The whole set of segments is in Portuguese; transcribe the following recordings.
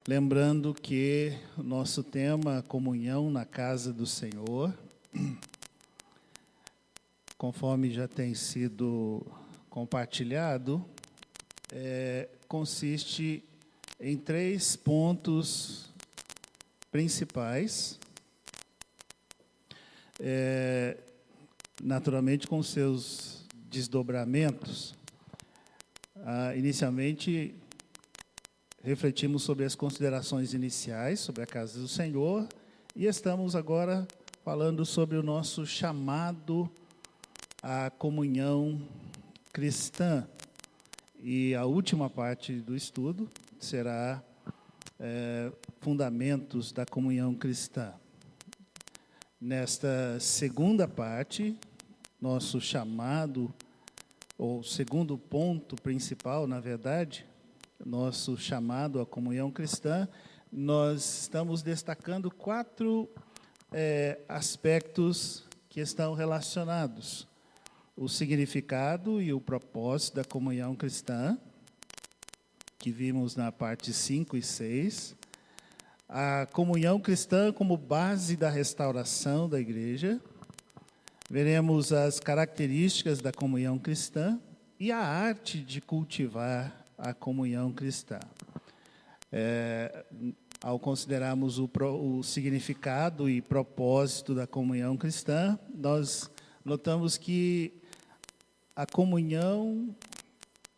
Lembrando que o nosso tema, comunhão na casa do Senhor, conforme já tem sido compartilhado, consiste em 3 pontos principais, naturalmente com seus desdobramentos. Inicialmente, refletimos sobre as considerações iniciais sobre a casa do Senhor e estamos agora falando sobre o nosso chamado à comunhão cristã. E a última parte do estudo será fundamentos da comunhão cristã. Nesta segunda parte, nosso chamado, ou segundo ponto principal, na verdade, nosso chamado à comunhão cristã, nós estamos destacando 4 aspectos que estão relacionados. O significado e o propósito da comunhão cristã, que vimos na parte 5 e 6. A comunhão cristã como base da restauração da igreja. Veremos as características da comunhão cristã e a arte de cultivar a comunhão cristã. Ao considerarmos o significado e propósito da comunhão cristã, nós notamos que a comunhão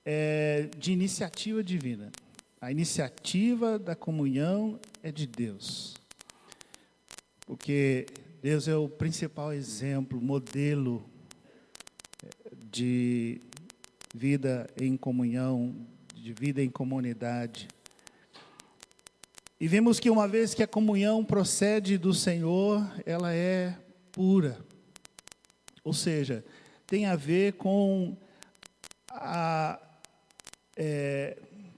é de iniciativa divina. A iniciativa da comunhão é de Deus. Porque Deus é o principal exemplo, modelo de vida em comunhão, de vida em comunidade. E vemos que uma vez que a comunhão procede do Senhor, ela é pura. Ou seja, tem a ver com a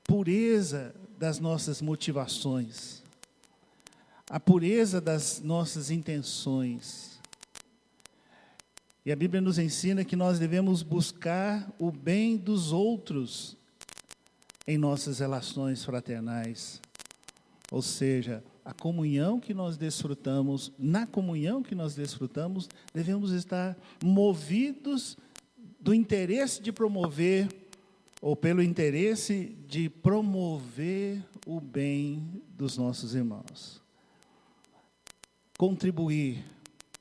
pureza das nossas motivações, a pureza das nossas intenções. E a Bíblia nos ensina que nós devemos buscar o bem dos outros em nossas relações fraternais. Ou seja, a comunhão que nós desfrutamos, na comunhão que nós desfrutamos, devemos estar movidos do interesse de promover, ou pelo interesse de promover o bem dos nossos irmãos. Contribuir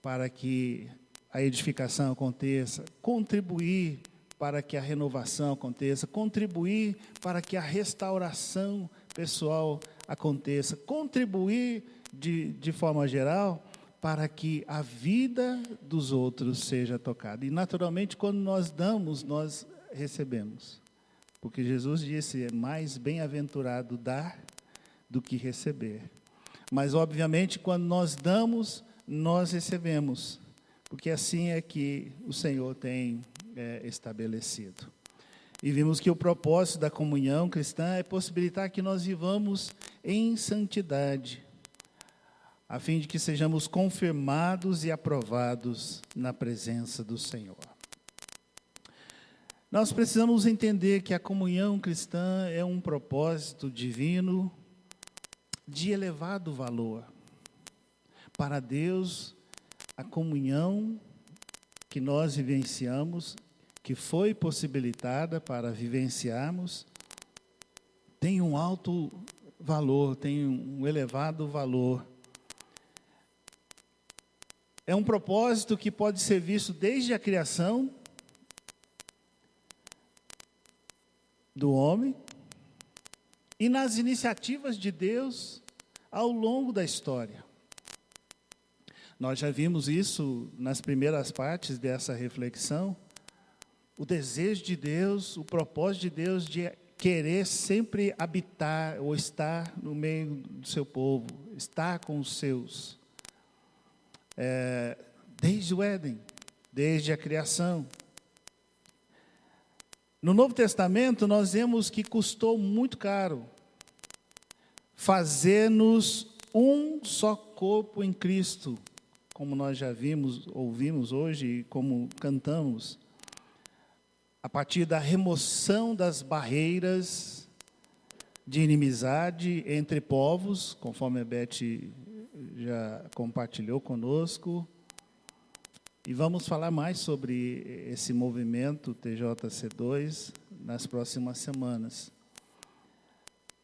para que a edificação aconteça, contribuir para que a renovação aconteça, contribuir para que a restauração pessoal aconteça, contribuir de forma geral para que a vida dos outros seja tocada. E naturalmente, quando nós damos, nós recebemos. Porque Jesus disse, é mais bem-aventurado dar do que receber. Mas, obviamente, quando nós damos, nós recebemos. Porque assim é que o Senhor tem estabelecido. E vimos que o propósito da comunhão cristã é possibilitar que nós vivamos em santidade, a fim de que sejamos confirmados e aprovados na presença do Senhor. Nós precisamos entender que a comunhão cristã é um propósito divino de elevado valor. Para Deus, a comunhão que nós vivenciamos, que foi possibilitada para vivenciarmos, tem um alto valor, tem um elevado valor. É um propósito que pode ser visto desde a criação do homem e nas iniciativas de Deus ao longo da história. Nós já vimos isso nas primeiras partes dessa reflexão. O desejo de Deus, o propósito de Deus de querer sempre habitar ou estar no meio do seu povo, estar com os seus. Desde o Éden, desde a criação. No Novo Testamento, nós vemos que custou muito caro fazer-nos um só corpo em Cristo, como nós já vimos, ouvimos hoje e como cantamos, a partir da remoção das barreiras de inimizade entre povos, conforme a Beth já compartilhou conosco. E vamos falar mais sobre esse movimento TJC2 nas próximas semanas.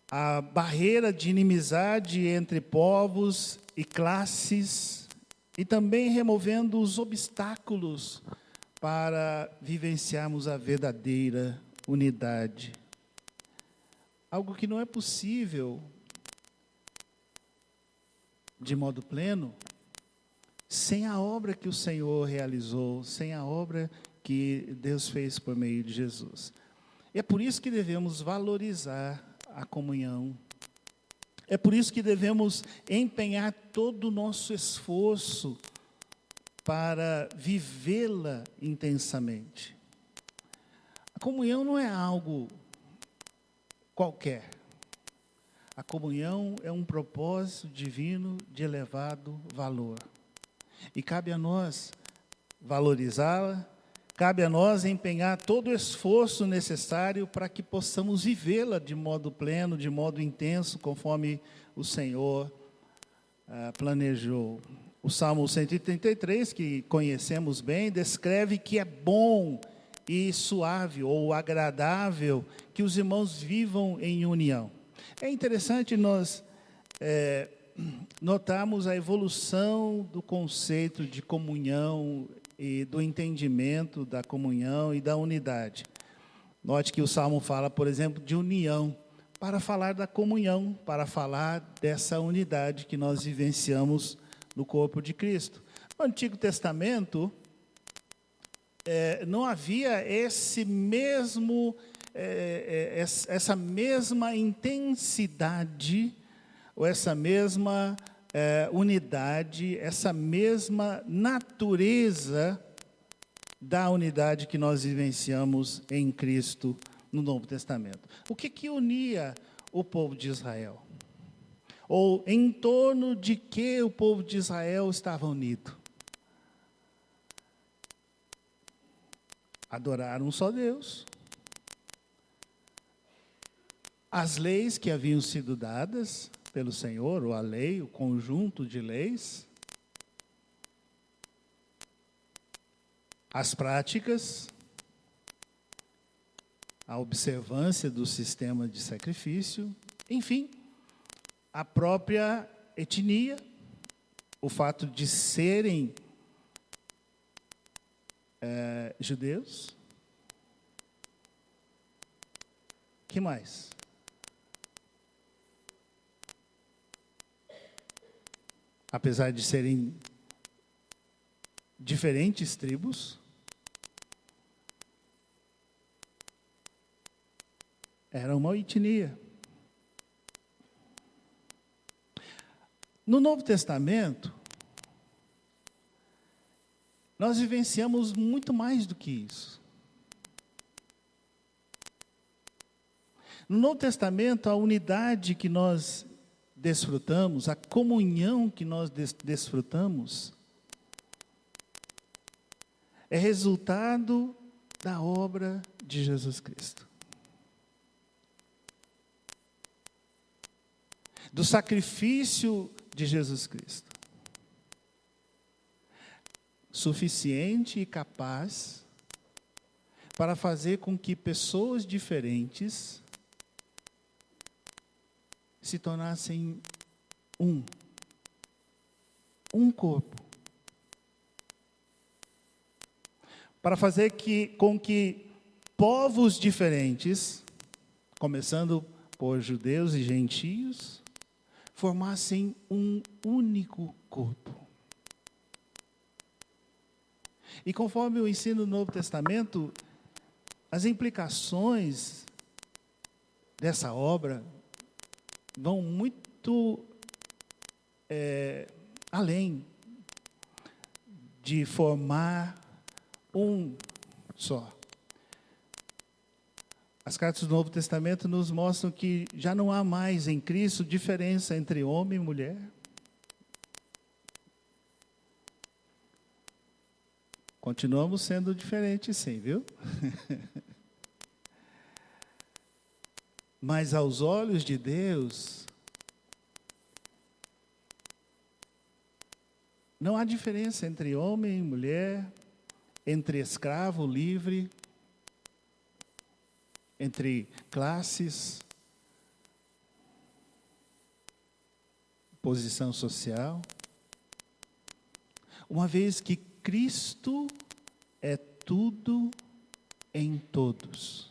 A barreira de inimizade entre povos e classes, e também removendo os obstáculos para vivenciarmos a verdadeira unidade. Algo que não é possível de modo pleno sem a obra que o Senhor realizou, sem a obra que Deus fez por meio de Jesus. E é por isso que devemos valorizar a comunhão. É por isso que devemos empenhar todo o nosso esforço para vivê-la intensamente. A comunhão não é algo qualquer. A comunhão é um propósito divino de elevado valor. E cabe a nós valorizá-la, cabe a nós empenhar todo o esforço necessário para que possamos vivê-la de modo pleno, de modo intenso, conforme o Senhor planejou. O Salmo 133, que conhecemos bem, descreve que é bom e suave ou agradável que os irmãos vivam em união. É interessante nós notarmos a evolução do conceito de comunhão e do entendimento da comunhão e da unidade. Note que o Salmo fala, por exemplo, de união, para falar da comunhão, para falar dessa unidade que nós vivenciamos no corpo de Cristo. No Antigo Testamento, não havia essa mesma intensidade, ou essa mesma unidade, essa mesma natureza da unidade que nós vivenciamos em Cristo no Novo Testamento. O que unia o povo de Israel? Ou em torno de que o povo de Israel estava unido? Adorar um só Deus. As leis que haviam sido dadas pelo Senhor, ou a lei, o conjunto de leis. As práticas, a observância do sistema de sacrifício, enfim, a própria etnia, o fato de serem judeus. Que mais? Apesar de serem diferentes tribos, era uma etnia. No Novo Testamento, nós vivenciamos muito mais do que isso. No Novo Testamento, a unidade que nós desfrutamos, a comunhão que nós desfrutamos, é resultado da obra de Jesus Cristo. Do sacrifício de Jesus Cristo. Suficiente e capaz para fazer com que pessoas diferentes se tornassem um corpo. Para fazer com que povos diferentes, começando por judeus e gentios, formassem um único corpo. E conforme o ensino do Novo Testamento, as implicações dessa obra vão muito além de formar um só. As cartas do Novo Testamento nos mostram que já não há mais em Cristo diferença entre homem e mulher. Continuamos sendo diferentes, sim, viu? Mas aos olhos de Deus, não há diferença entre homem e mulher, entre escravo, livre, entre classes, posição social, uma vez que Cristo é tudo em todos.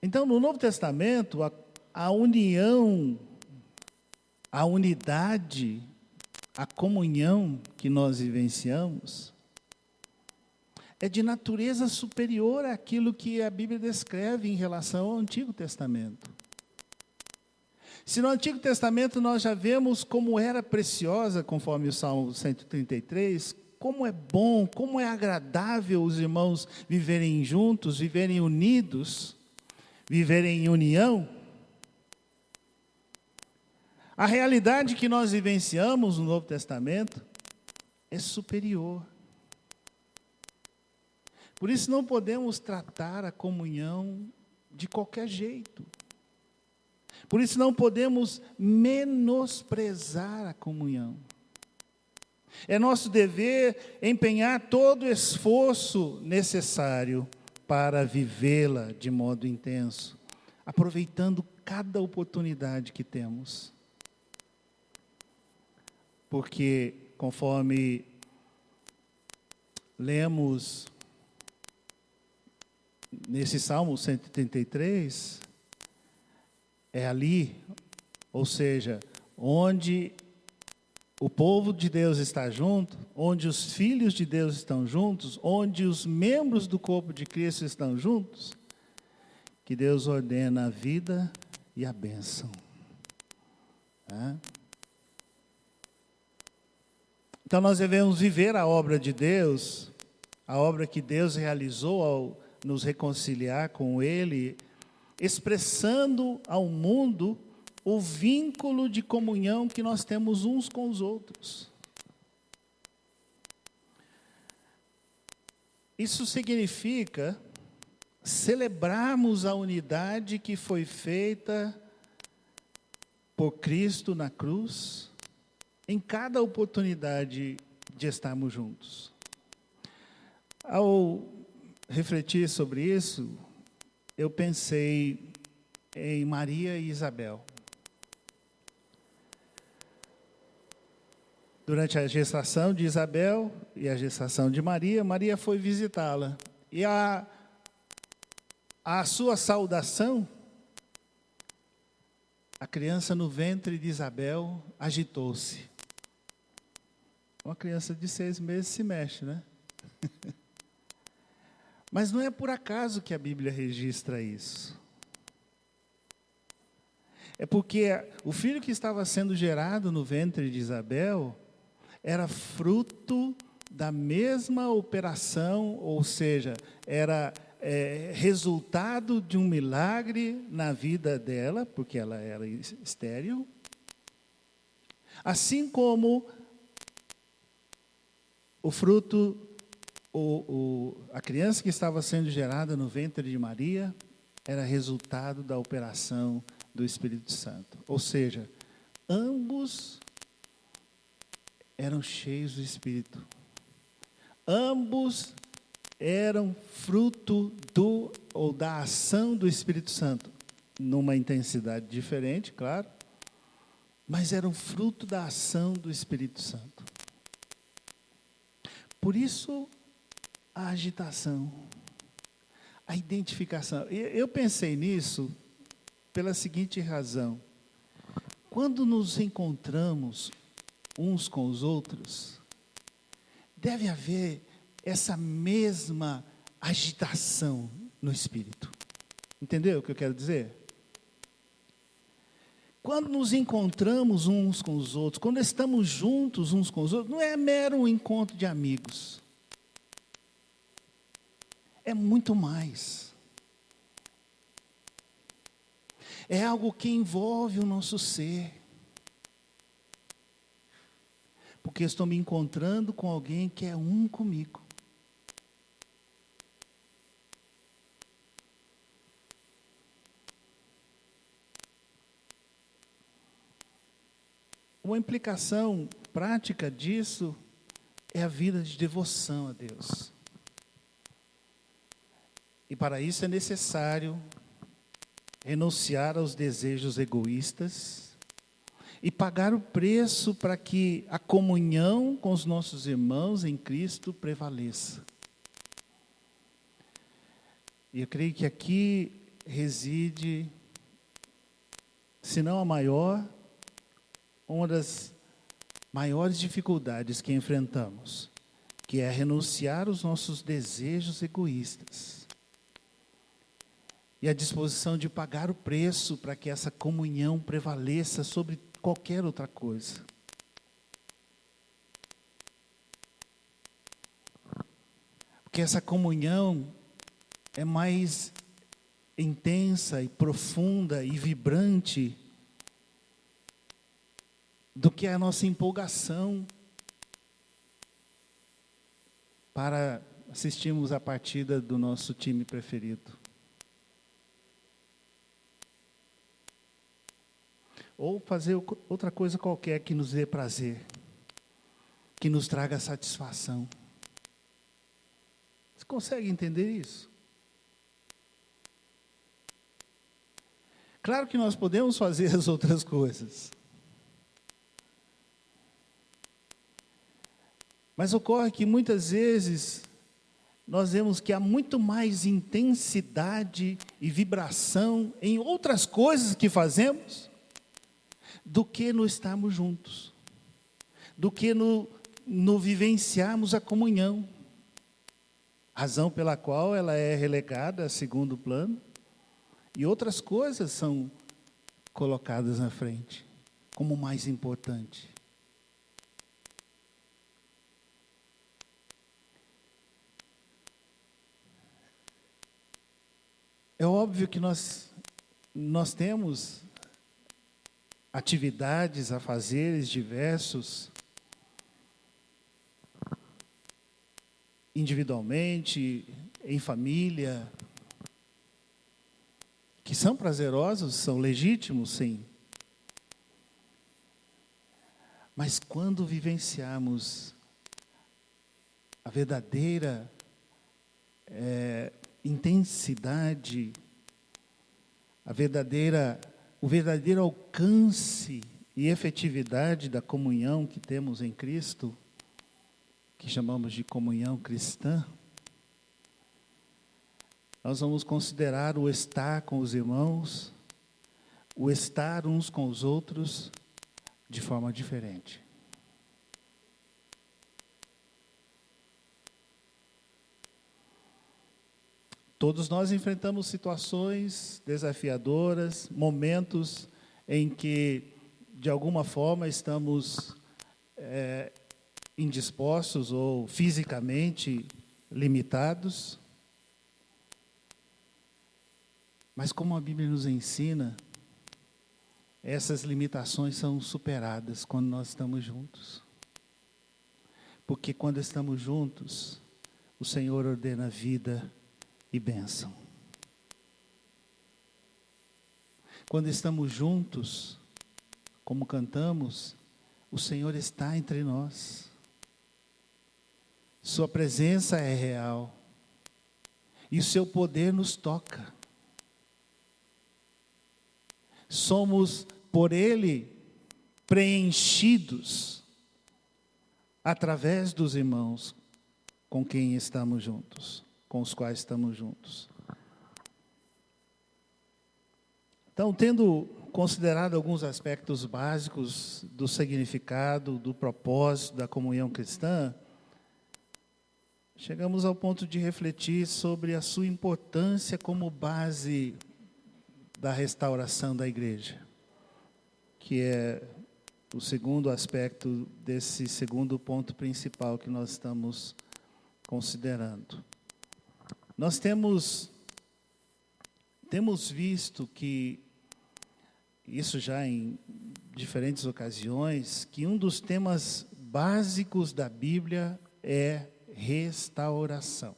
Então, no Novo Testamento, a união, a unidade, a comunhão que nós vivenciamos é de natureza superior àquilo que a Bíblia descreve em relação ao Antigo Testamento. Se no Antigo Testamento nós já vemos como era preciosa, conforme o Salmo 133, como é bom, como é agradável os irmãos viverem juntos, viverem unidos, viverem em união, a realidade que nós vivenciamos no Novo Testamento é superior. Por isso não podemos tratar a comunhão de qualquer jeito. Por isso não podemos menosprezar a comunhão. É nosso dever empenhar todo o esforço necessário para vivê-la de modo intenso, aproveitando cada oportunidade que temos. Porque, conforme lemos nesse Salmo 133, é ali, ou seja, onde o povo de Deus está junto, onde os filhos de Deus estão juntos, onde os membros do corpo de Cristo estão juntos, que Deus ordena a vida e a bênção. Tá? Então nós devemos viver a obra de Deus, a obra que Deus realizou ao nos reconciliar com Ele, expressando ao mundo o vínculo de comunhão que nós temos uns com os outros. Isso significa celebrarmos a unidade que foi feita por Cristo na cruz, em cada oportunidade de estarmos juntos. Ao refletir sobre isso, eu pensei em Maria e Isabel. Durante a gestação de Isabel e a gestação de Maria, Maria foi visitá-la. E a sua saudação, a criança no ventre de Isabel agitou-se. Uma criança de 6 meses se mexe, né? Mas não é por acaso que a Bíblia registra isso. É porque o filho que estava sendo gerado no ventre de Isabel era fruto da mesma operação, ou seja, era resultado de um milagre na vida dela, porque ela era estéril. Assim como o fruto, a criança que estava sendo gerada no ventre de Maria, era resultado da operação do Espírito Santo. Ou seja, ambos eram cheios do Espírito. Ambos eram fruto da ação do Espírito Santo, numa intensidade diferente, claro, mas eram fruto da ação do Espírito Santo. Por isso, a agitação, a identificação. Eu pensei nisso pela seguinte razão. Quando nos encontramos uns com os outros, deve haver essa mesma agitação no espírito. Entendeu o que eu quero dizer? Quando nos encontramos uns com os outros, quando estamos juntos uns com os outros, não é mero encontro de amigos. É muito mais. É algo que envolve o nosso ser. Porque eu estou me encontrando com alguém que é um comigo. uma implicação prática disso é a vida de devoção a Deus. E para isso é necessário renunciar aos desejos egoístas e pagar o preço para que a comunhão com os nossos irmãos em Cristo prevaleça. E eu creio que aqui reside, se não a maior, uma das maiores dificuldades que enfrentamos, que é renunciar aos nossos desejos egoístas e a disposição de pagar o preço para que essa comunhão prevaleça sobre qualquer outra coisa. Porque essa comunhão é mais intensa e profunda e vibrante do que a nossa empolgação para assistirmos a partida do nosso time preferido. Ou fazer outra coisa qualquer que nos dê prazer, que nos traga satisfação. Você consegue entender isso? Claro que nós podemos fazer as outras coisas. Mas ocorre que muitas vezes nós vemos que há muito mais intensidade e vibração em outras coisas que fazemos do que no estarmos juntos, do que no vivenciarmos a comunhão. Razão pela qual ela é relegada a segundo plano e outras coisas são colocadas na frente como mais importante. É óbvio que nós temos atividades, afazeres diversos, individualmente, em família, que são prazerosos, são legítimos, sim. Mas quando vivenciarmos a verdadeira intensidade, o verdadeiro alcance e efetividade da comunhão que temos em Cristo, que chamamos de comunhão cristã, nós vamos considerar o estar com os irmãos, o estar uns com os outros, de forma diferente. Todos nós enfrentamos situações desafiadoras, momentos em que, de alguma forma, estamos indispostos ou fisicamente limitados. Mas como a Bíblia nos ensina, essas limitações são superadas quando nós estamos juntos. Porque quando estamos juntos, o Senhor ordena vida e bênção. Quando estamos juntos, como cantamos, o Senhor está entre nós. Sua presença é real. E o seu poder nos toca. Somos, por Ele, preenchidos através dos irmãos com quem estamos juntos, com os quais estamos juntos. Então, tendo considerado alguns aspectos básicos do significado, do propósito da comunhão cristã, chegamos ao ponto de refletir sobre a sua importância como base da restauração da igreja, que é o segundo aspecto desse segundo ponto principal que nós estamos considerando. Nós temos visto que, isso já em diferentes ocasiões, que um dos temas básicos da Bíblia é restauração.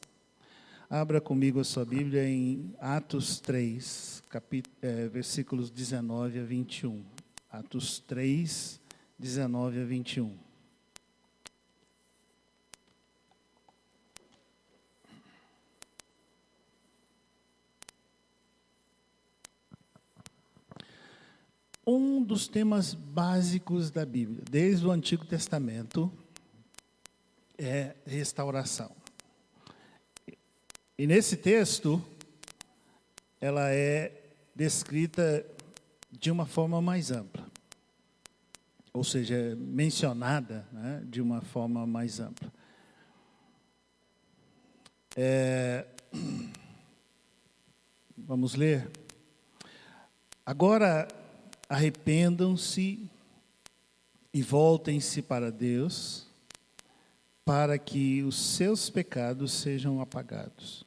Abra comigo a sua Bíblia em Atos 3, versículos 19 a 21. Atos 3, 19 a 21. Um dos temas básicos da Bíblia, desde o Antigo Testamento, é restauração. E nesse texto, ela é descrita de uma forma mais ampla. Ou seja, mencionada, né, de uma forma mais ampla. Vamos ler? Agora, arrependam-se e voltem-se para Deus, para que os seus pecados sejam apagados.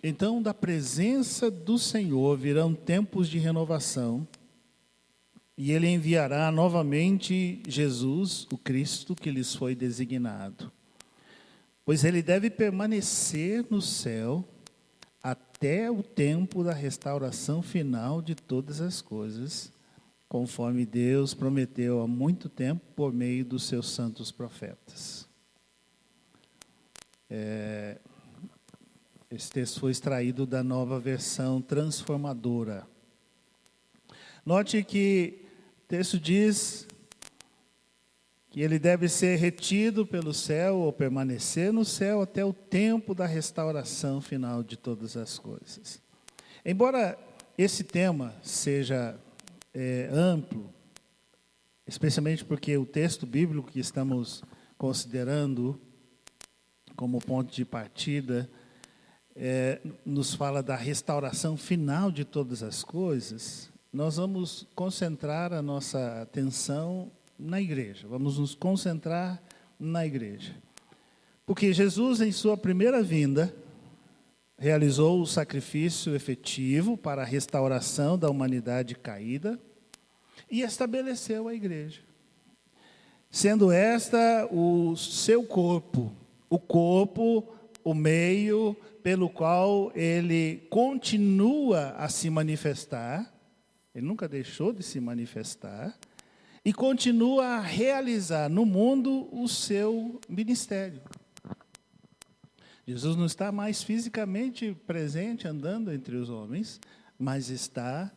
Então, da presença do Senhor virão tempos de renovação, e Ele enviará novamente Jesus, o Cristo, que lhes foi designado. Pois Ele deve permanecer no céu até o tempo da restauração final de todas as coisas, conforme Deus prometeu há muito tempo por meio dos seus santos profetas. Esse texto foi extraído da Nova Versão Transformadora. Note que o texto diz que ele deve ser retido pelo céu ou permanecer no céu até o tempo da restauração final de todas as coisas. Embora esse tema seja amplo, especialmente porque o texto bíblico que estamos considerando como ponto de partida nos fala da restauração final de todas as coisas, nós vamos concentrar a nossa atenção na igreja. Vamos nos concentrar na igreja. Porque Jesus, em sua primeira vinda, realizou o sacrifício efetivo para a restauração da humanidade caída e estabeleceu a igreja. Sendo esta o seu corpo, o meio pelo qual ele continua a se manifestar, ele nunca deixou de se manifestar, e continua a realizar no mundo o seu ministério. Jesus não está mais fisicamente presente, andando entre os homens, mas está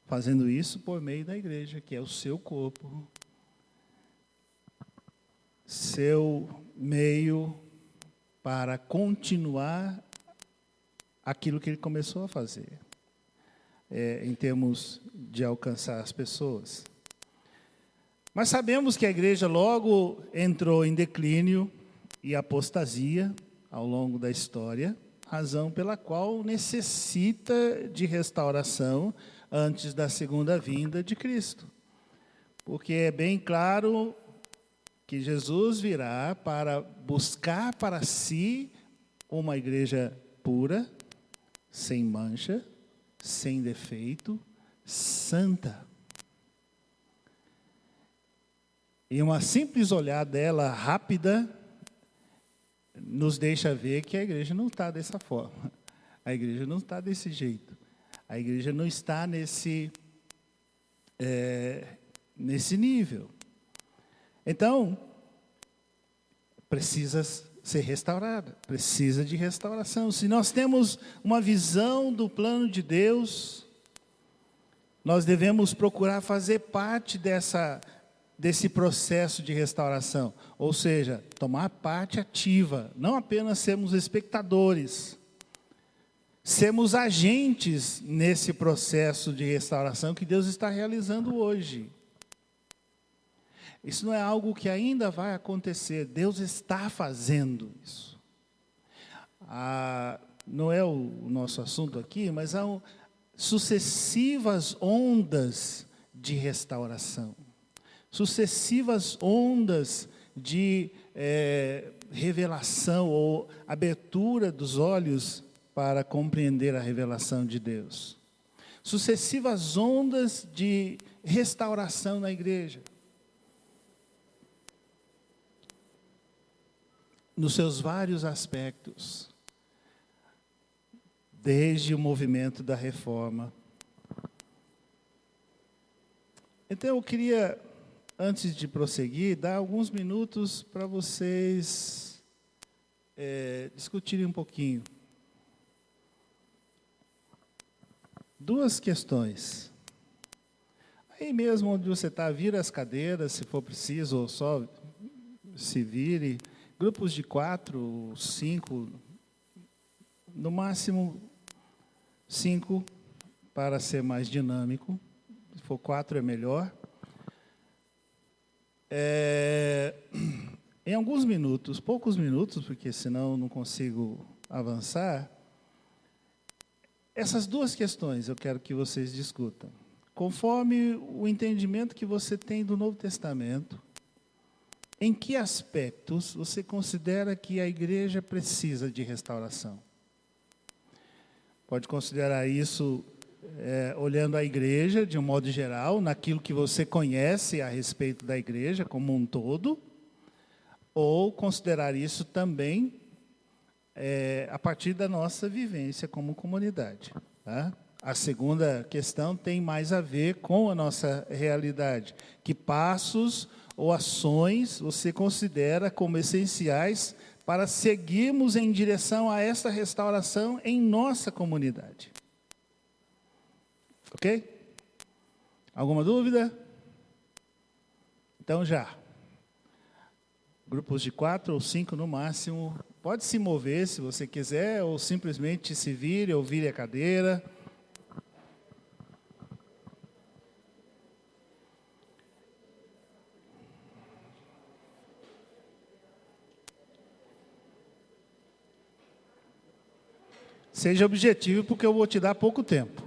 fazendo isso por meio da igreja, que é o seu corpo, seu meio para continuar aquilo que ele começou a fazer, em termos de alcançar as pessoas. Mas sabemos que a igreja logo entrou em declínio e apostasia ao longo da história, razão pela qual necessita de restauração antes da segunda vinda de Cristo. Porque é bem claro que Jesus virá para buscar para si uma igreja pura, sem mancha, sem defeito, santa. E uma simples olhada dela rápida nos deixa ver que a igreja não está dessa forma. A igreja não está desse jeito. A igreja não está nesse nível. Então, precisa ser restaurada, precisa de restauração. Se nós temos uma visão do plano de Deus, nós devemos procurar fazer parte desse processo de restauração. Ou seja, tomar parte ativa, não apenas sermos espectadores, sermos agentes nesse processo de restauração que Deus está realizando hoje. Isso não é algo que ainda vai acontecer, Deus está fazendo isso. Não é o nosso assunto aqui, mas há sucessivas ondas de restauração, sucessivas ondas de revelação ou abertura dos olhos para compreender a revelação de Deus. Sucessivas ondas de restauração na igreja. Nos seus vários aspectos, desde o movimento da reforma. Então, eu queria, antes de prosseguir, dar alguns minutos para vocês discutirem um pouquinho. Duas questões. Aí mesmo onde você está, vira as cadeiras, se for preciso, ou só se vire. Grupos de 4, 5, no máximo 5, para ser mais dinâmico. Se for 4 é melhor. Em alguns minutos, poucos minutos, porque senão eu não consigo avançar, essas duas questões eu quero que vocês discutam. Conforme o entendimento que você tem do Novo Testamento, em que aspectos você considera que a igreja precisa de restauração? Pode considerar isso olhando a igreja de um modo geral, naquilo que você conhece a respeito da igreja como um todo, ou considerar isso também a partir da nossa vivência como comunidade. Tá? A segunda questão tem mais a ver com a nossa realidade. Que passos ou ações você considera como essenciais para seguirmos em direção a essa restauração em nossa comunidade? Ok? Alguma dúvida? Então já. Grupos de 4 ou 5 no máximo. Pode se mover se você quiser, ou simplesmente se vire ou vire a cadeira. Seja objetivo, porque eu vou te dar pouco tempo.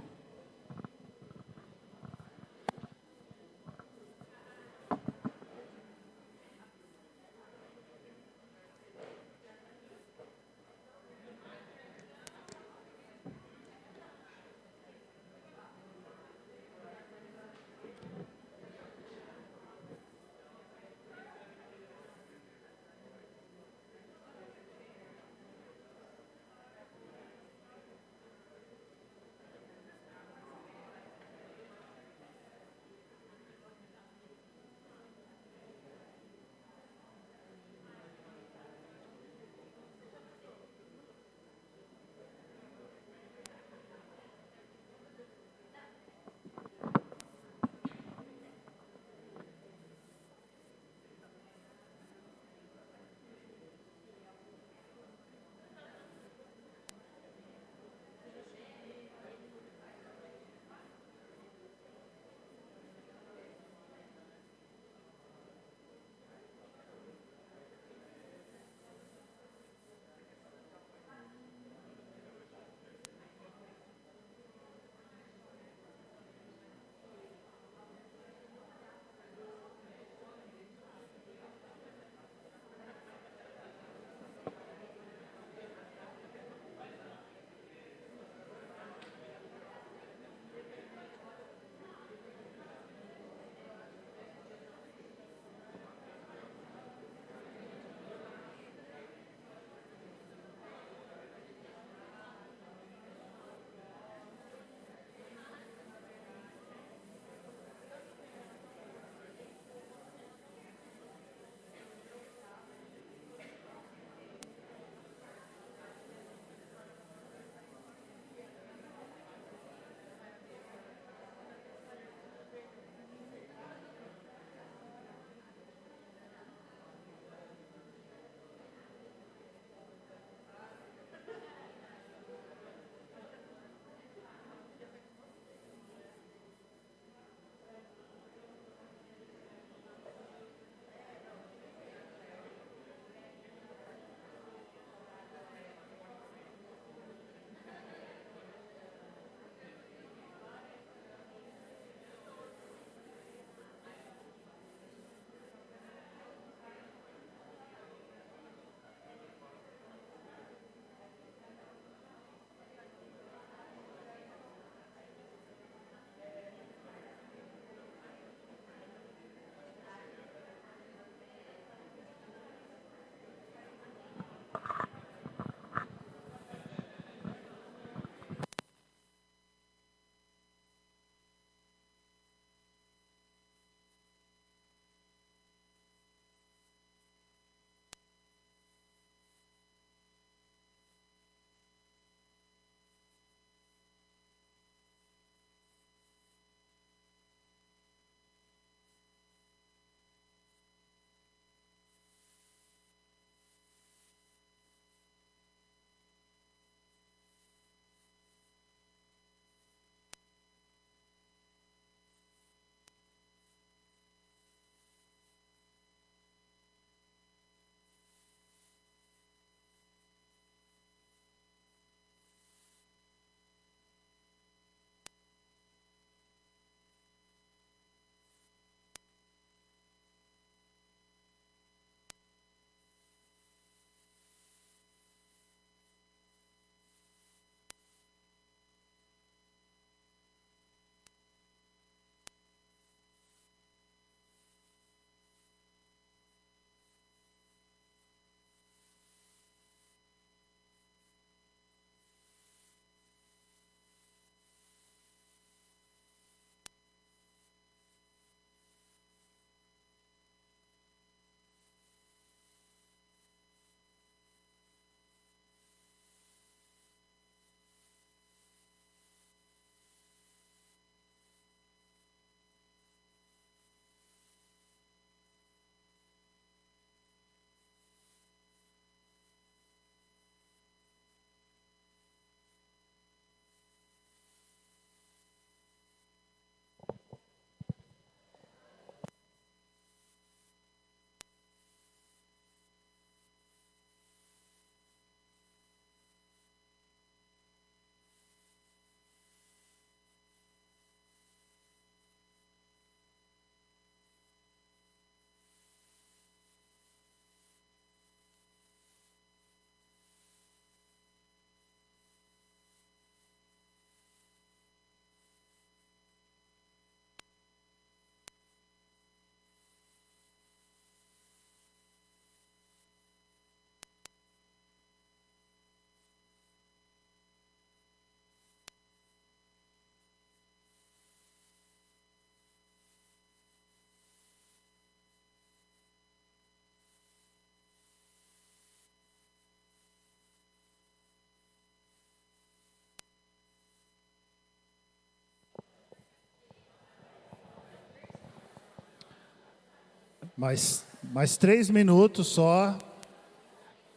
Mais 3 minutos só.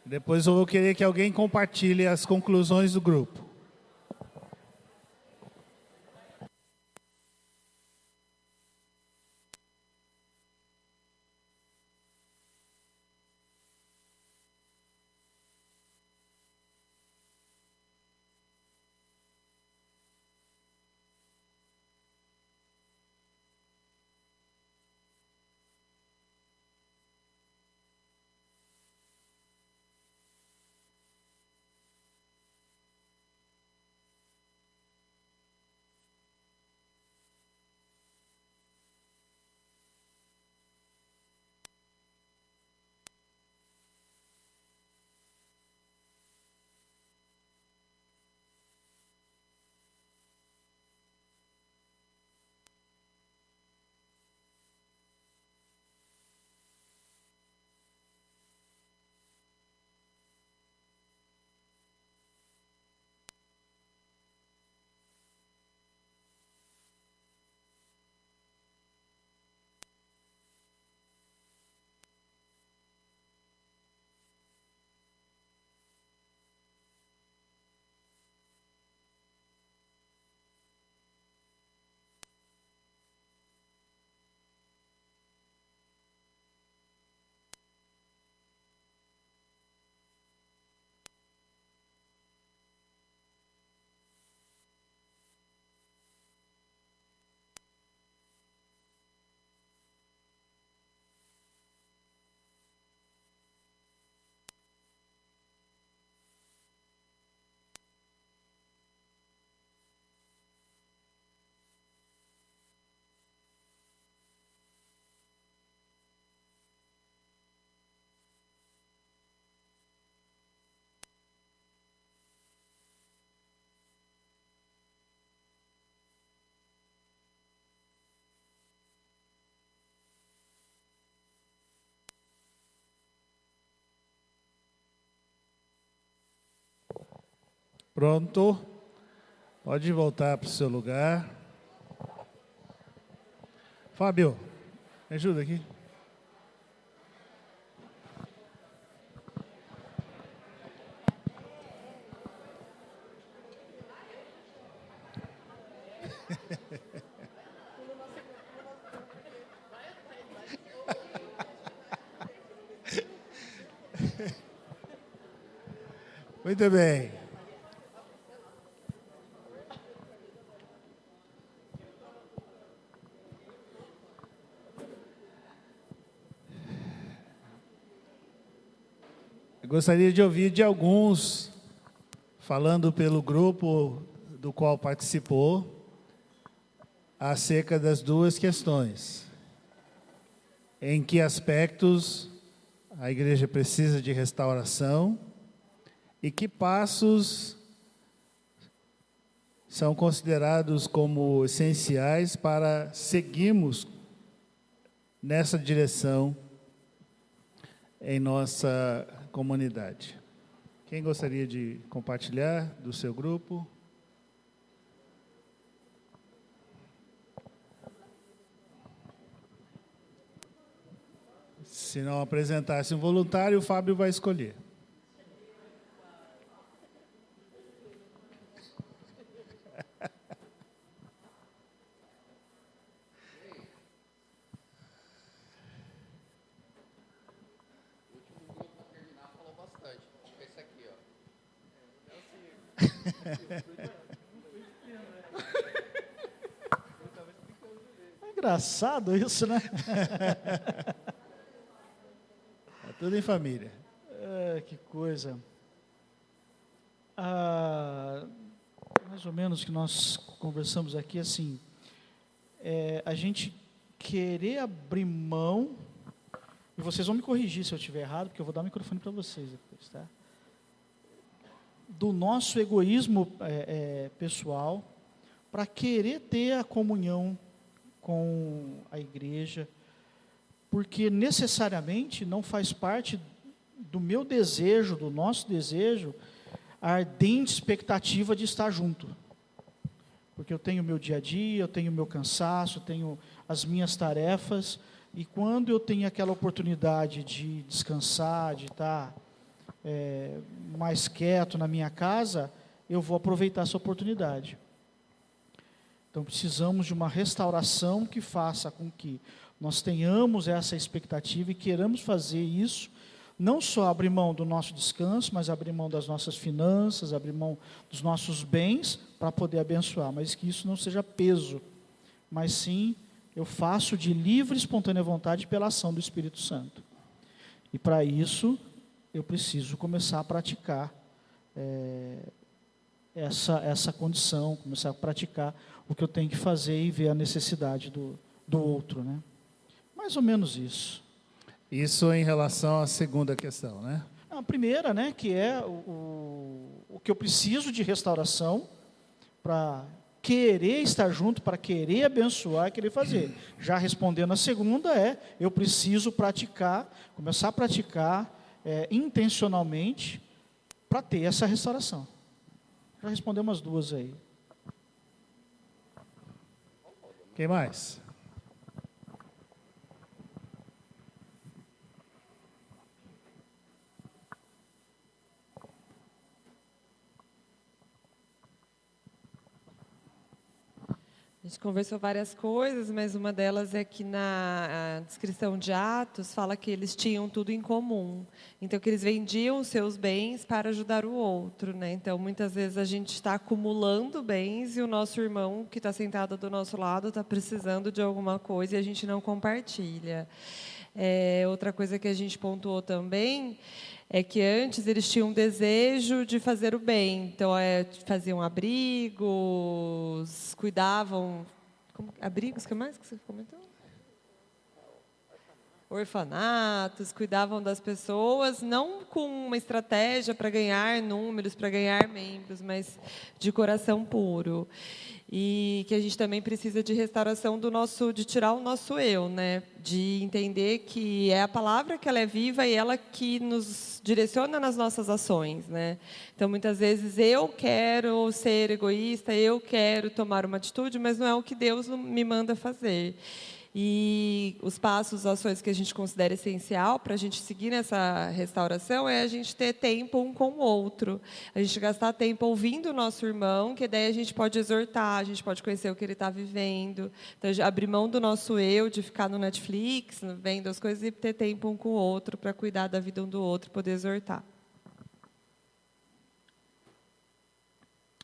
Depois eu vou querer que alguém compartilhe as conclusões do grupo. Pronto? Pode voltar para o seu lugar. Fábio, me ajuda aqui. Muito bem. Eu gostaria de ouvir de alguns, falando pelo grupo do qual participou, acerca das duas questões. Em que aspectos a igreja precisa de restauração e que passos são considerados como essenciais para seguirmos nessa direção em nossa comunidade. Quem gostaria de compartilhar do seu grupo? Se não apresentasse um voluntário, o Fábio vai escolher. É engraçado isso, né? É tudo em família. Que coisa. Mais ou menos que nós conversamos aqui, assim, a gente querer abrir mão, e vocês vão me corrigir se eu estiver errado, porque eu vou dar o microfone para vocês depois, tá? Do nosso egoísmo pessoal, para querer ter a comunhão com a igreja, porque necessariamente não faz parte do meu desejo, do nosso desejo, a ardente expectativa de estar junto. Porque eu tenho o meu dia a dia, eu tenho o meu cansaço, eu tenho as minhas tarefas, E quando eu tenho aquela oportunidade de descansar, de estar mais quieto na minha casa, eu vou aproveitar essa oportunidade. Então, precisamos de uma restauração que faça com que nós tenhamos essa expectativa e queiramos fazer isso, não só abrir mão do nosso descanso, mas abrir mão das nossas finanças, abrir mão dos nossos bens para poder abençoar, mas que isso não seja peso, mas sim, eu faço de livre e espontânea vontade pela ação do Espírito Santo. E para isso, eu preciso começar a praticar essa condição, começar a praticar o que eu tenho que fazer e ver a necessidade do outro, né? Mais ou menos isso. Isso em relação à segunda questão, né? A primeira, né, que é o que eu preciso de restauração para querer estar junto, para querer abençoar e querer fazer. Já respondendo a segunda eu preciso praticar, começar a praticar intencionalmente para ter essa restauração. Já respondemos as duas aí. Quem mais? A gente conversou várias coisas, mas uma delas é que na descrição de Atos fala que eles tinham tudo em comum. Então, que eles vendiam os seus bens para ajudar o outro, né? Então, muitas vezes a gente está acumulando bens e o nosso irmão que está sentado do nosso lado está precisando de alguma coisa e a gente não compartilha. Outra coisa que a gente pontuou também é que antes eles tinham um desejo de fazer o bem. Então, faziam abrigos, cuidavam... abrigos, o que mais que você comentou? Orfanatos, cuidavam das pessoas, não com uma estratégia para ganhar números, para ganhar membros, mas de coração puro. E que a gente também precisa de restauração de tirar o nosso eu, né? De entender que é a palavra que ela é viva e ela que nos direciona nas nossas ações, né? Então, muitas vezes eu quero ser egoísta, eu quero tomar uma atitude, mas não é o que Deus me manda fazer. E os passos, as ações que a gente considera essencial para a gente seguir nessa restauração é a gente ter tempo um com o outro. A gente gastar tempo ouvindo o nosso irmão, que daí a gente pode exortar, a gente pode conhecer o que ele está vivendo. Então, abrir mão do nosso eu, de ficar no Netflix, vendo as coisas, e ter tempo um com o outro para cuidar da vida um do outro e poder exortar.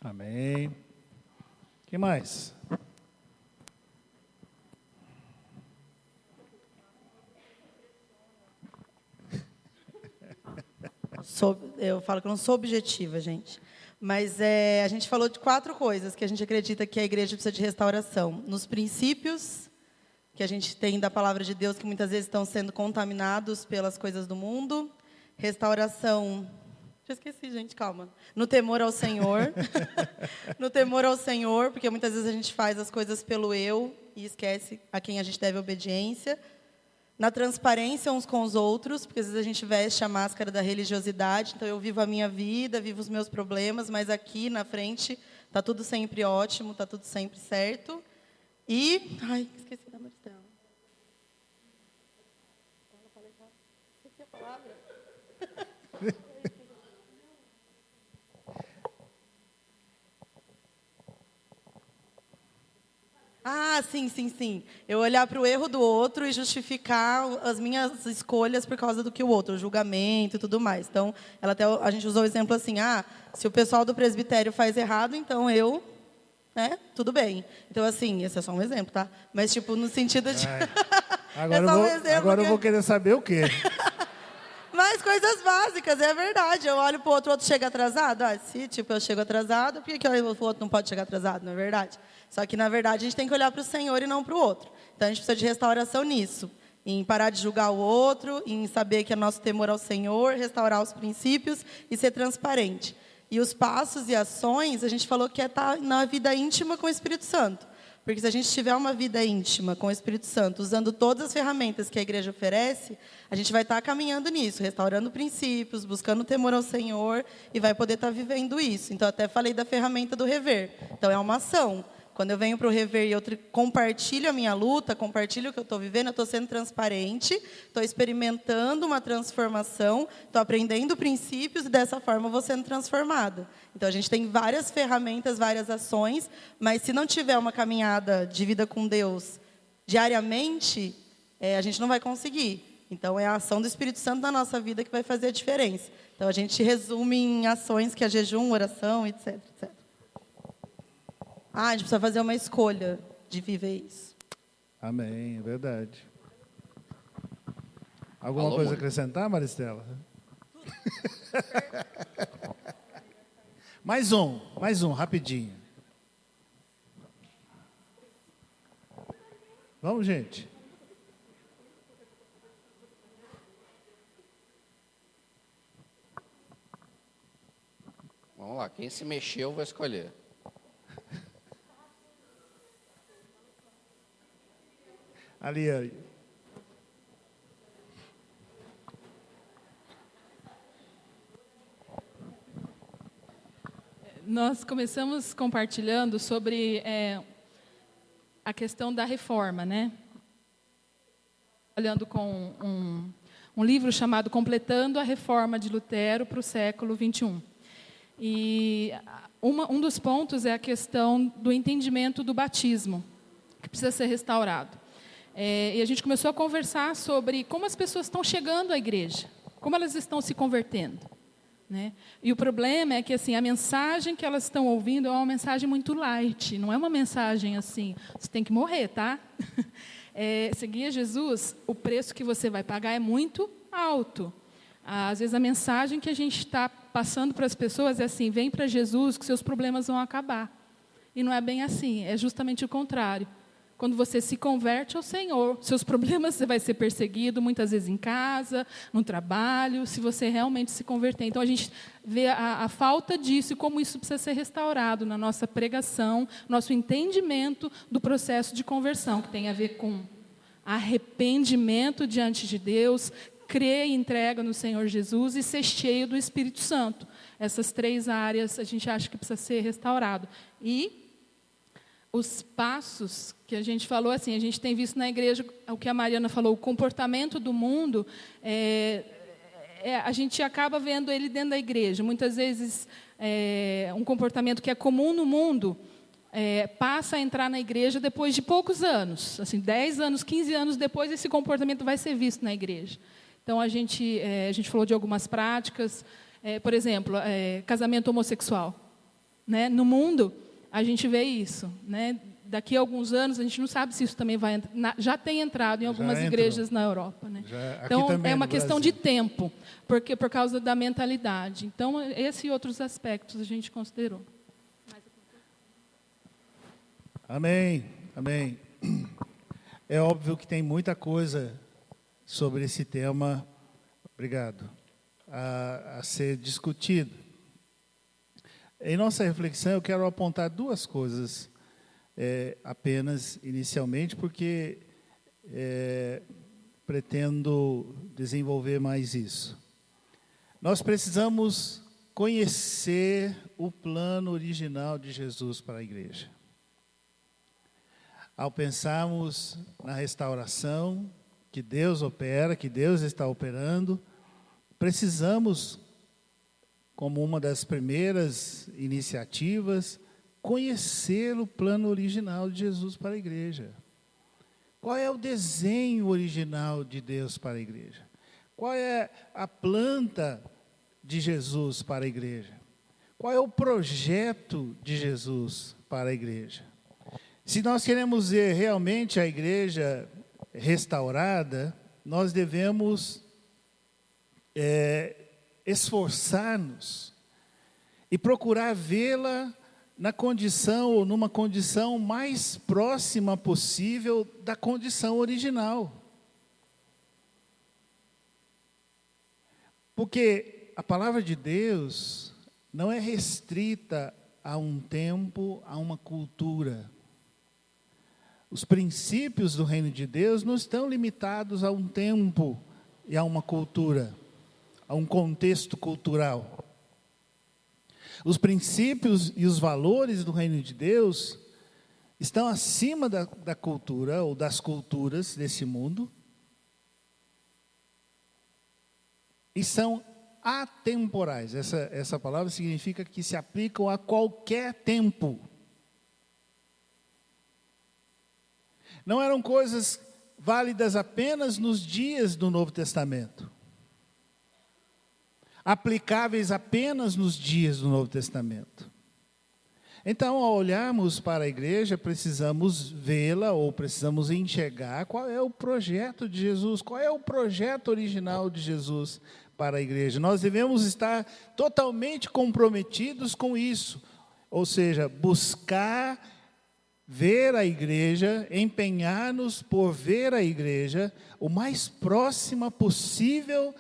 Amém. O que mais? Eu falo que eu não sou objetiva, gente. Mas a gente falou de 4 coisas que a gente acredita que a igreja precisa de restauração. Nos princípios que a gente tem da palavra de Deus, que muitas vezes estão sendo contaminados pelas coisas do mundo. Restauração... Já esqueci, gente, calma. No temor ao Senhor. No temor ao Senhor, porque muitas vezes a gente faz as coisas pelo eu e esquece a quem a gente deve obediência. Na transparência uns com os outros, porque às vezes a gente veste a máscara da religiosidade, então eu vivo a minha vida, vivo os meus problemas, mas aqui na frente está tudo sempre ótimo, está tudo sempre certo. E... Ai, esqueci da Maristela. Esqueci a palavra. Ah, sim. Eu olhar para o erro do outro e justificar as minhas escolhas por causa do que o outro, o julgamento e tudo mais. Então, a gente usou o exemplo assim, se o pessoal do presbitério faz errado, então eu, né, tudo bem. Então, assim, esse é só um exemplo, tá? Mas, tipo, no sentido de... Agora eu vou querer saber o quê? Mas coisas básicas, é verdade. Eu olho para o outro chega atrasado. Se, tipo, eu chego atrasado, por que o outro não pode chegar atrasado, não é verdade? Só que, na verdade, a gente tem que olhar para o Senhor e não para o outro. Então, a gente precisa de restauração nisso. Em parar de julgar o outro, em saber que é nosso temor ao Senhor, restaurar os princípios e ser transparente. E os passos e ações, a gente falou que é estar na vida íntima com o Espírito Santo. Porque se a gente tiver uma vida íntima com o Espírito Santo, usando todas as ferramentas que a igreja oferece, a gente vai estar caminhando nisso, restaurando princípios, buscando o temor ao Senhor e vai poder estar vivendo isso. Então, até falei da ferramenta do rever. Então, é uma ação. Quando eu venho para o Rever e eu compartilho a minha luta, compartilho o que eu estou vivendo, eu estou sendo transparente, estou experimentando uma transformação, estou aprendendo princípios e dessa forma eu vou sendo transformada. Então, a gente tem várias ferramentas, várias ações, mas se não tiver uma caminhada de vida com Deus diariamente, a gente não vai conseguir. Então, é a ação do Espírito Santo na nossa vida que vai fazer a diferença. Então, a gente resume em ações que é jejum, oração, etc, etc. A gente precisa fazer uma escolha de viver isso. Amém, é verdade. Alguma coisa a acrescentar, Maristela? mais um, rapidinho. Vamos, gente. Vamos lá, quem se mexeu vai escolher. Ali. Nós começamos compartilhando sobre a questão da reforma, né? Olhando com um livro chamado Completando a Reforma de Lutero para o século XXI. E um dos pontos é a questão do entendimento do batismo, que precisa ser restaurado. E a gente começou a conversar sobre como as pessoas estão chegando à igreja, como elas estão se convertendo, né? E o problema é que assim, a mensagem que elas estão ouvindo é uma mensagem muito light, não é uma mensagem assim, você tem que morrer, tá? Seguir Jesus, o preço que você vai pagar é muito alto. Às vezes a mensagem que a gente está passando para as pessoas é assim, vem para Jesus que seus problemas vão acabar. E não é bem assim, é justamente o contrário. Quando você se converte ao Senhor, seus problemas você vai ser perseguido, muitas vezes em casa, no trabalho, se você realmente se converter. Então, a gente vê a falta disso e como isso precisa ser restaurado na nossa pregação, nosso entendimento do processo de conversão, que tem a ver com arrependimento diante de Deus, crer e entrega no Senhor Jesus e ser cheio do Espírito Santo. Essas 3 áreas a gente acha que precisa ser restaurado. E os passos que a gente falou, assim, a gente tem visto na igreja, o que a Mariana falou, o comportamento do mundo, a gente acaba vendo ele dentro da igreja. Muitas vezes, um comportamento que é comum no mundo, passa a entrar na igreja depois de poucos anos. Assim, 10 anos, 15 anos depois, esse comportamento vai ser visto na igreja. Então, a gente falou de algumas práticas, por exemplo, casamento homossexual. Né? No mundo, a gente vê isso, né? Daqui a alguns anos, a gente não sabe se isso também vai entrar. Já tem entrado em algumas igrejas na Europa. Né? Então, é uma questão de tempo, porque por causa da mentalidade. Então, esse e outros aspectos a gente considerou. Amém, amém. É óbvio que tem muita coisa sobre esse tema, obrigado, a ser discutido. Em nossa reflexão, eu quero apontar 2 coisas, apenas inicialmente, porque pretendo desenvolver mais isso. Nós precisamos conhecer o plano original de Jesus para a igreja. Ao pensarmos na restauração que Deus opera, que Deus está operando, precisamos, como uma das primeiras iniciativas, conhecer o plano original de Jesus para a igreja. Qual é o desenho original de Deus para a igreja? Qual é a planta de Jesus para a igreja? Qual é o projeto de Jesus para a igreja? Se nós queremos ver realmente a igreja restaurada, nós devemos esforçar-nos e procurar vê-la na condição ou numa condição mais próxima possível da condição original. Porque a palavra de Deus não é restrita a um tempo, a uma cultura. Os princípios do reino de Deus não estão limitados a um tempo e a uma cultura, a um contexto cultural. Os princípios e os valores do reino de Deus estão acima da cultura ou das culturas desse mundo e são atemporais. Essa palavra significa que se aplicam a qualquer tempo. Não eram coisas válidas apenas nos dias do Novo Testamento, aplicáveis apenas nos dias do Novo Testamento. Então, ao olharmos para a igreja, precisamos vê-la ou precisamos enxergar qual é o projeto de Jesus, qual é o projeto original de Jesus para a igreja. Nós devemos estar totalmente comprometidos com isso, ou seja, buscar ver a igreja, empenhar-nos por ver a igreja o mais próxima possível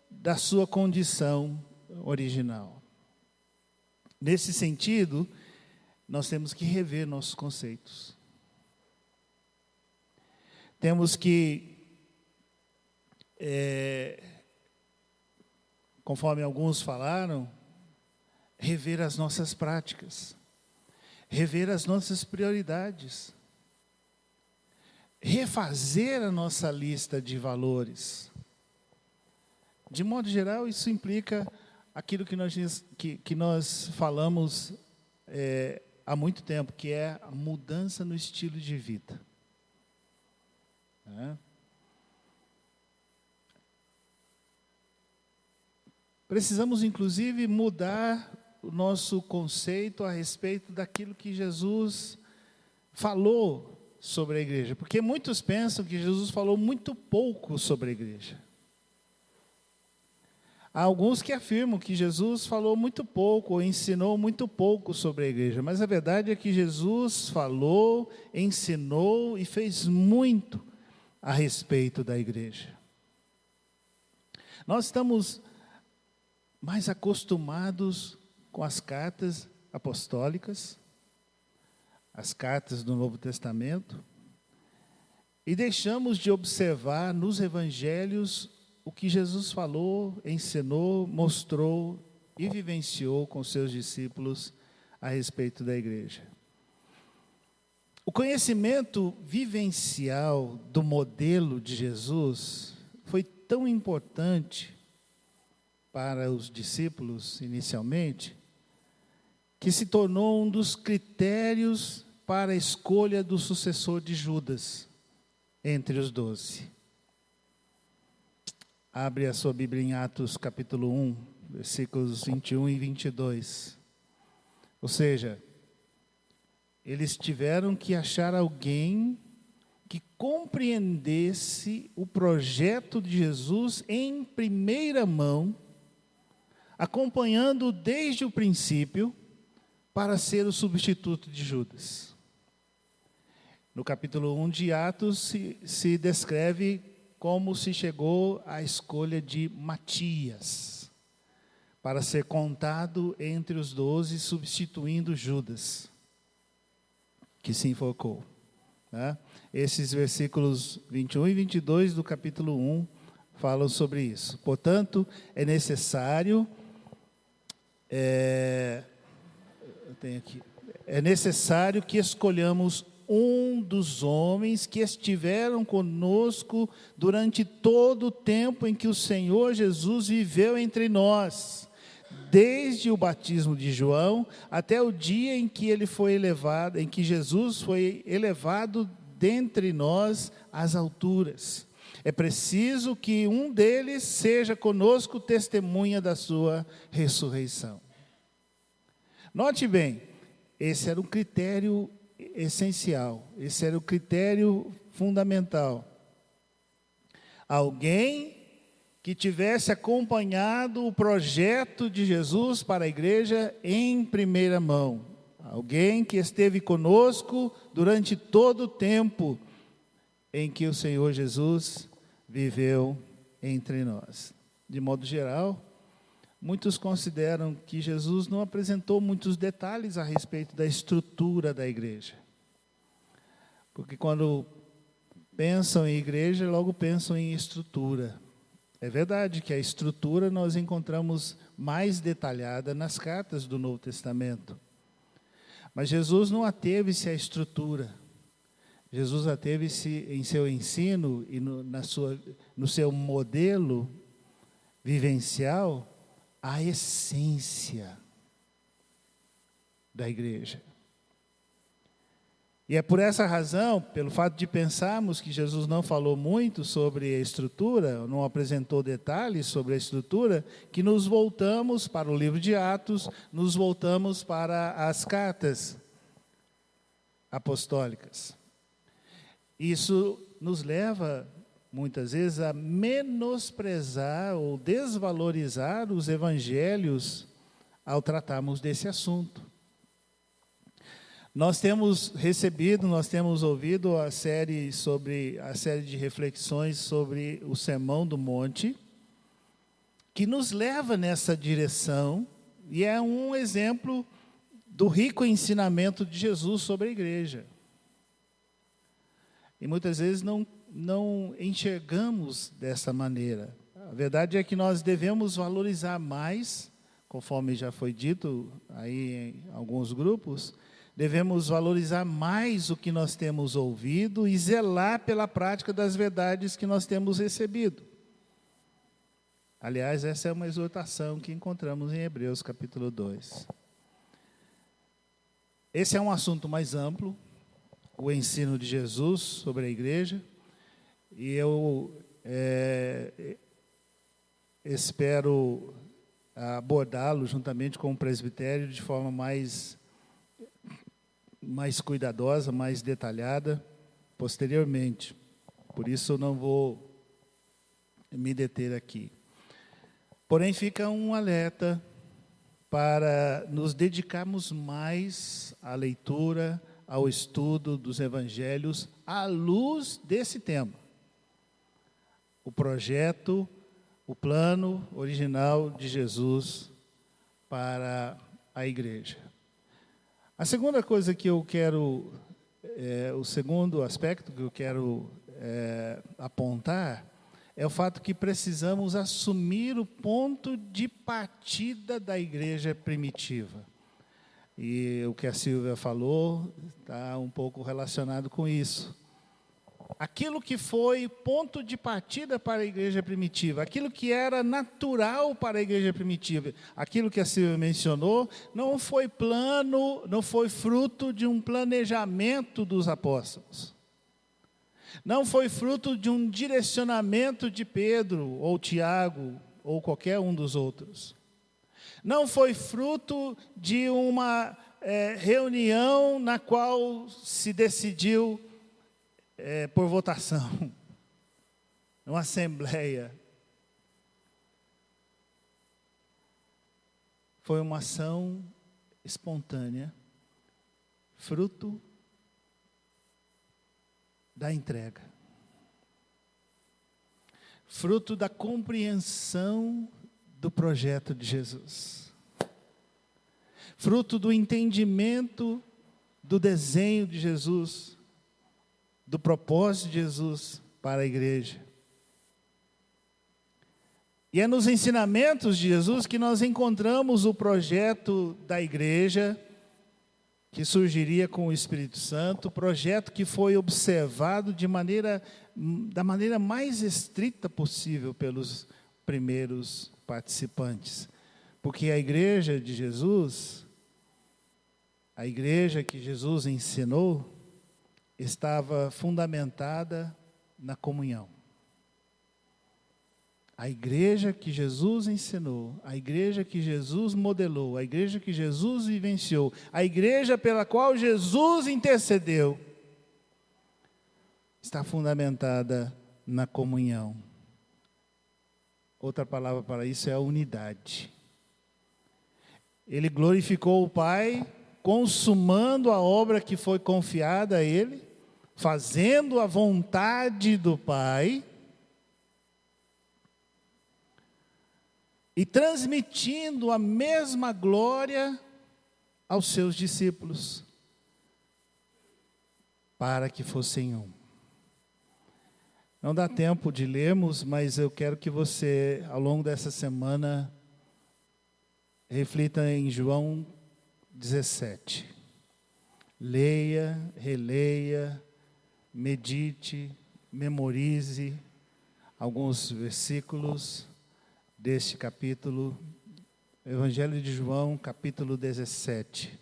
da sua condição original. Nesse sentido, nós temos que rever nossos conceitos. Temos que, conforme alguns falaram, rever as nossas práticas, rever as nossas prioridades, refazer a nossa lista de valores. De modo geral, isso implica aquilo que nós falamos há muito tempo, que é a mudança no estilo de vida. Precisamos, inclusive, mudar o nosso conceito a respeito daquilo que Jesus falou sobre a igreja. Porque muitos pensam que Jesus falou muito pouco sobre a igreja. Há alguns que afirmam que Jesus falou muito pouco, ou ensinou muito pouco sobre a igreja. Mas a verdade é que Jesus falou, ensinou e fez muito a respeito da igreja. Nós estamos mais acostumados com as cartas apostólicas, as cartas do Novo Testamento, e deixamos de observar nos evangelhos o que Jesus falou, ensinou, mostrou e vivenciou com seus discípulos a respeito da igreja. O conhecimento vivencial do modelo de Jesus foi tão importante para os discípulos inicialmente, que se tornou um dos critérios para a escolha do sucessor de Judas entre os 12. Abre a sua Bíblia em Atos capítulo 1, versículos 21 e 22. Ou seja, eles tiveram que achar alguém que compreendesse o projeto de Jesus em primeira mão, acompanhando desde o princípio, para ser o substituto de Judas. No capítulo 1 de Atos se descreve como se chegou à escolha de Matias, para ser contado entre os 12, substituindo Judas, que se enforcou. Esses versículos 21 e 22 do capítulo 1 falam sobre isso. Portanto, é necessário que escolhamos um dos homens que estiveram conosco durante todo o tempo em que o Senhor Jesus viveu entre nós, desde o batismo de João até o dia em que ele foi elevado, em que Jesus foi elevado dentre nós às alturas. É preciso que um deles seja conosco testemunha da sua ressurreição. Note bem, esse era um critério essencial, esse era o critério fundamental. Alguém que tivesse acompanhado o projeto de Jesus para a igreja em primeira mão. Alguém que esteve conosco durante todo o tempo em que o Senhor Jesus viveu entre nós. De modo geral, muitos consideram que Jesus não apresentou muitos detalhes a respeito da estrutura da igreja. Porque quando pensam em igreja, logo pensam em estrutura. É verdade que a estrutura nós encontramos mais detalhada nas cartas do Novo Testamento. Mas Jesus não ateve-se à estrutura. Jesus ateve-se em seu ensino e no seu modelo vivencial à essência da igreja. E é por essa razão, pelo fato de pensarmos que Jesus não falou muito sobre a estrutura, não apresentou detalhes sobre a estrutura, que nos voltamos para o livro de Atos, nos voltamos para as cartas apostólicas. Isso nos leva, muitas vezes, a menosprezar ou desvalorizar os evangelhos ao tratarmos desse assunto. Nós temos ouvido a série de reflexões sobre o Sermão do Monte, que nos leva nessa direção, e é um exemplo do rico ensinamento de Jesus sobre a igreja. E muitas vezes não enxergamos dessa maneira. A verdade é que nós devemos valorizar mais, conforme já foi dito aí em alguns grupos, devemos valorizar mais o que nós temos ouvido e zelar pela prática das verdades que nós temos recebido. Aliás, essa é uma exortação que encontramos em Hebreus capítulo 2. Esse é um assunto mais amplo, o ensino de Jesus sobre a igreja, e eu espero abordá-lo juntamente com o presbitério de forma mais cuidadosa, mais detalhada, posteriormente. Por isso eu não vou me deter aqui. Porém, fica um alerta para nos dedicarmos mais à leitura, ao estudo dos evangelhos, à luz desse tema. O projeto, o plano original de Jesus para a igreja. A segunda coisa que eu quero, o segundo aspecto que eu quero apontar, é o fato que precisamos assumir o ponto de partida da igreja primitiva. E o que a Silvia falou está um pouco relacionado com isso. Aquilo que foi ponto de partida para a igreja primitiva, aquilo que era natural para a igreja primitiva, aquilo que a Silvia mencionou, não foi fruto de um planejamento dos apóstolos. Não foi fruto de um direcionamento de Pedro, ou Tiago, ou qualquer um dos outros. Não foi fruto de uma reunião na qual se decidiu por votação, uma assembleia. Foi uma ação espontânea, fruto da entrega, fruto da compreensão do projeto de Jesus, fruto do entendimento do desenho de Jesus, do propósito de Jesus para a igreja. E é nos ensinamentos de Jesus que nós encontramos o projeto da igreja, que surgiria com o Espírito Santo, projeto que foi observado da maneira mais estrita possível pelos primeiros participantes. Porque a igreja de Jesus, a igreja que Jesus ensinou, estava fundamentada na comunhão. A igreja que Jesus ensinou, a igreja que Jesus modelou, a igreja que Jesus vivenciou, a igreja pela qual Jesus intercedeu, está fundamentada na comunhão. Outra palavra para isso é a unidade. Ele glorificou o Pai, consumando a obra que foi confiada a Ele, fazendo a vontade do Pai, e transmitindo a mesma glória aos seus discípulos, para que fossem um. Não dá tempo de lermos, mas eu quero que você, ao longo dessa semana, reflita em João 17. Leia, releia, medite, memorize alguns versículos deste capítulo, Evangelho de João, capítulo 17.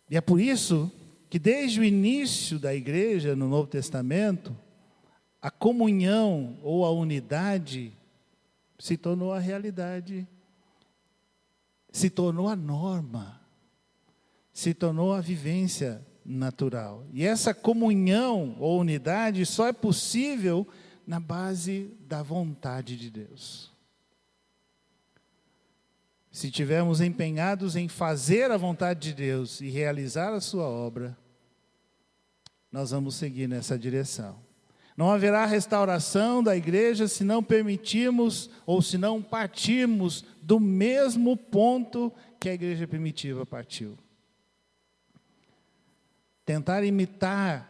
E é por isso que desde o início da igreja no Novo Testamento, a comunhão ou a unidade se tornou a realidade, se tornou a norma, se tornou a vivência natural. E essa comunhão ou unidade só é possível na base da vontade de Deus. Se estivermos empenhados em fazer a vontade de Deus e realizar a sua obra, nós vamos seguir nessa direção. Não haverá restauração da igreja se não permitirmos ou se não partirmos do mesmo ponto que a igreja primitiva partiu. Tentar imitar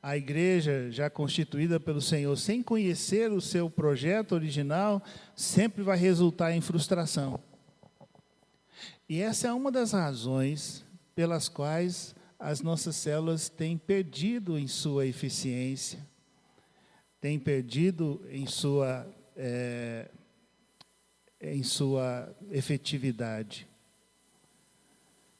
a igreja já constituída pelo Senhor sem conhecer o seu projeto original sempre vai resultar em frustração. E essa é uma das razões pelas quais as nossas células têm perdido em sua eficiência, têm perdido em sua efetividade.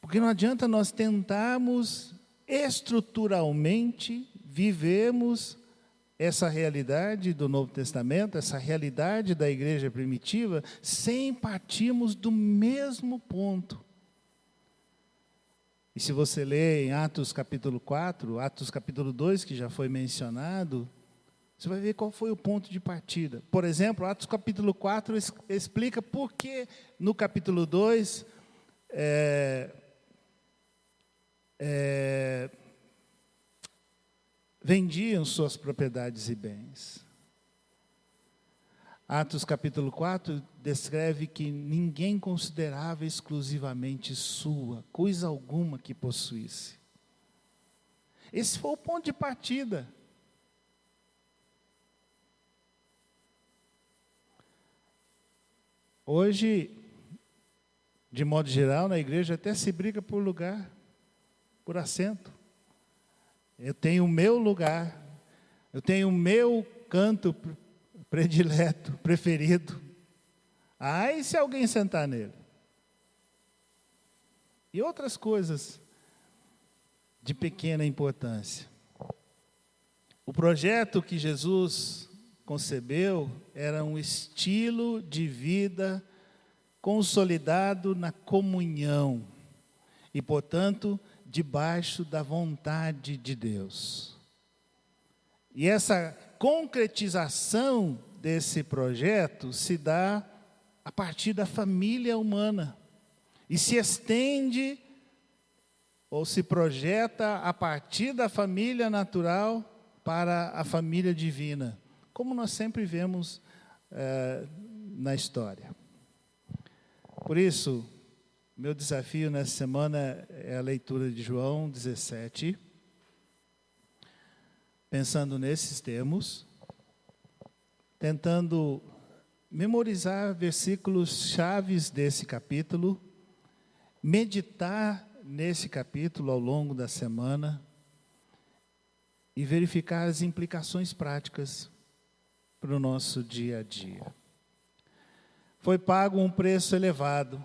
Porque não adianta nós tentarmos estruturalmente vivermos essa realidade do Novo Testamento, essa realidade da igreja primitiva, sem partirmos do mesmo ponto. E se você ler em Atos capítulo 4, Atos capítulo 2, que já foi mencionado, você vai ver qual foi o ponto de partida. Por exemplo, Atos capítulo 4 explica por que no capítulo 2 vendiam suas propriedades e bens. Atos capítulo 4 descreve que ninguém considerava exclusivamente sua, coisa alguma que possuísse. Esse foi o ponto de partida. Hoje, de modo geral, na igreja até se briga por lugar, por assento. Eu tenho o meu lugar, eu tenho o meu canto predileto, preferido. E se alguém sentar nele? E outras coisas de pequena importância. O projeto que Jesus concebeu era um estilo de vida consolidado na comunhão e, portanto, debaixo da vontade de Deus. E essa concretização desse projeto se dá a partir da família humana e se estende ou se projeta a partir da família natural para a família divina, como nós sempre vemos na história. Por isso, meu desafio nessa semana é a leitura de João 17, pensando nesses termos, tentando memorizar versículos chaves desse capítulo, meditar nesse capítulo ao longo da semana e verificar as implicações práticas para o nosso dia a dia. Foi pago um preço elevado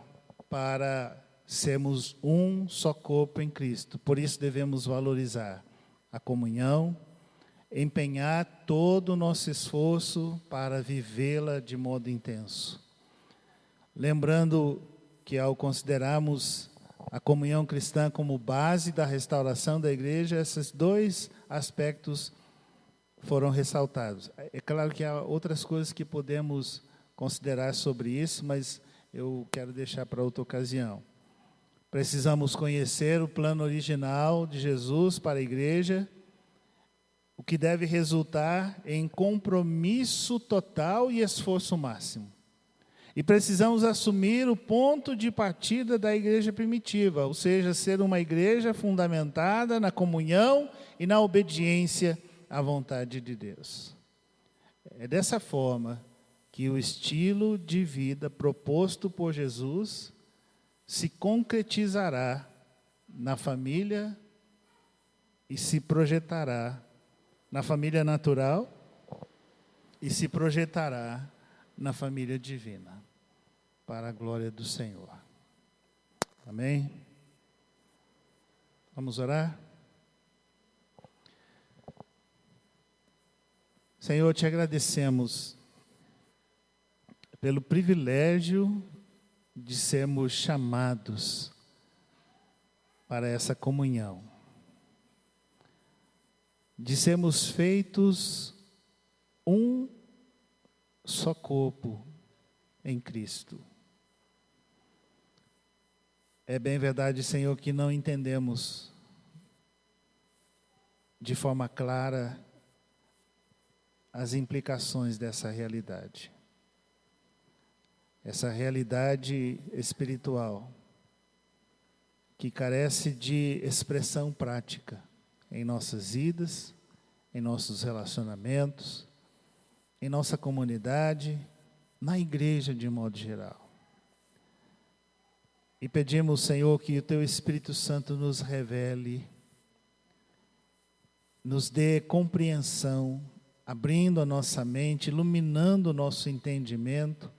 para sermos um só corpo em Cristo. Por isso devemos valorizar a comunhão, empenhar todo o nosso esforço para vivê-la de modo intenso. Lembrando que ao considerarmos a comunhão cristã como base da restauração da igreja, esses dois aspectos foram ressaltados. É claro que há outras coisas que podemos considerar sobre isso, mas eu quero deixar para outra ocasião. Precisamos conhecer o plano original de Jesus para a igreja, o que deve resultar em compromisso total e esforço máximo. E precisamos assumir o ponto de partida da igreja primitiva, ou seja, ser uma igreja fundamentada na comunhão e na obediência à vontade de Deus. É dessa forma que o estilo de vida proposto por Jesus se concretizará na família e se projetará na família natural e se projetará na família divina, para a glória do Senhor. Amém? Vamos orar? Senhor, te agradecemos pelo privilégio de sermos chamados para essa comunhão, de sermos feitos um só corpo em Cristo. É bem verdade, Senhor, que não entendemos de forma clara as implicações dessa realidade. Essa realidade espiritual que carece de expressão prática em nossas vidas, em nossos relacionamentos, em nossa comunidade, na igreja de modo geral. E pedimos, Senhor, que o Teu Espírito Santo nos revele, nos dê compreensão, abrindo a nossa mente, iluminando o nosso entendimento,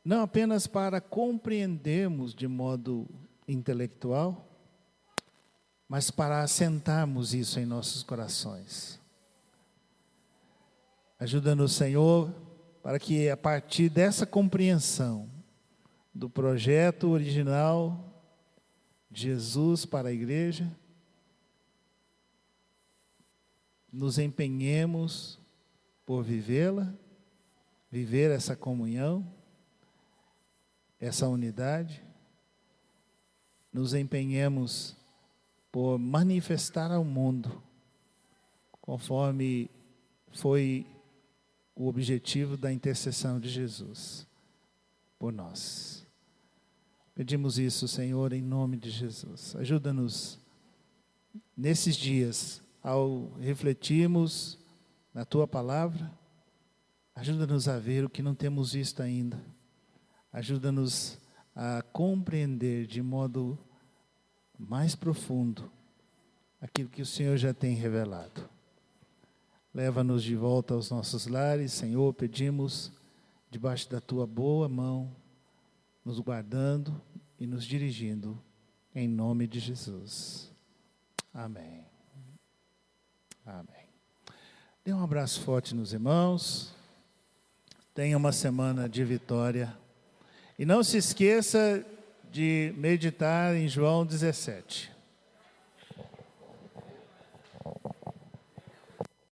não apenas para compreendermos de modo intelectual, mas para assentarmos isso em nossos corações. Ajuda-nos, Senhor, para que a partir dessa compreensão do projeto original de Jesus para a igreja, nos empenhemos por vivê-la, viver essa comunhão, essa unidade, nos empenhemos por manifestar ao mundo, conforme foi o objetivo da intercessão de Jesus por nós. Pedimos isso, Senhor, em nome de Jesus. Ajuda-nos nesses dias, ao refletirmos na Tua palavra, ajuda-nos a ver o que não temos visto ainda. Ajuda-nos a compreender de modo mais profundo aquilo que o Senhor já tem revelado. Leva-nos de volta aos nossos lares, Senhor, pedimos, debaixo da Tua boa mão, nos guardando e nos dirigindo, em nome de Jesus. Amém. Amém. Dê um abraço forte nos irmãos. Tenha uma semana de vitória. E não se esqueça de meditar em João 17.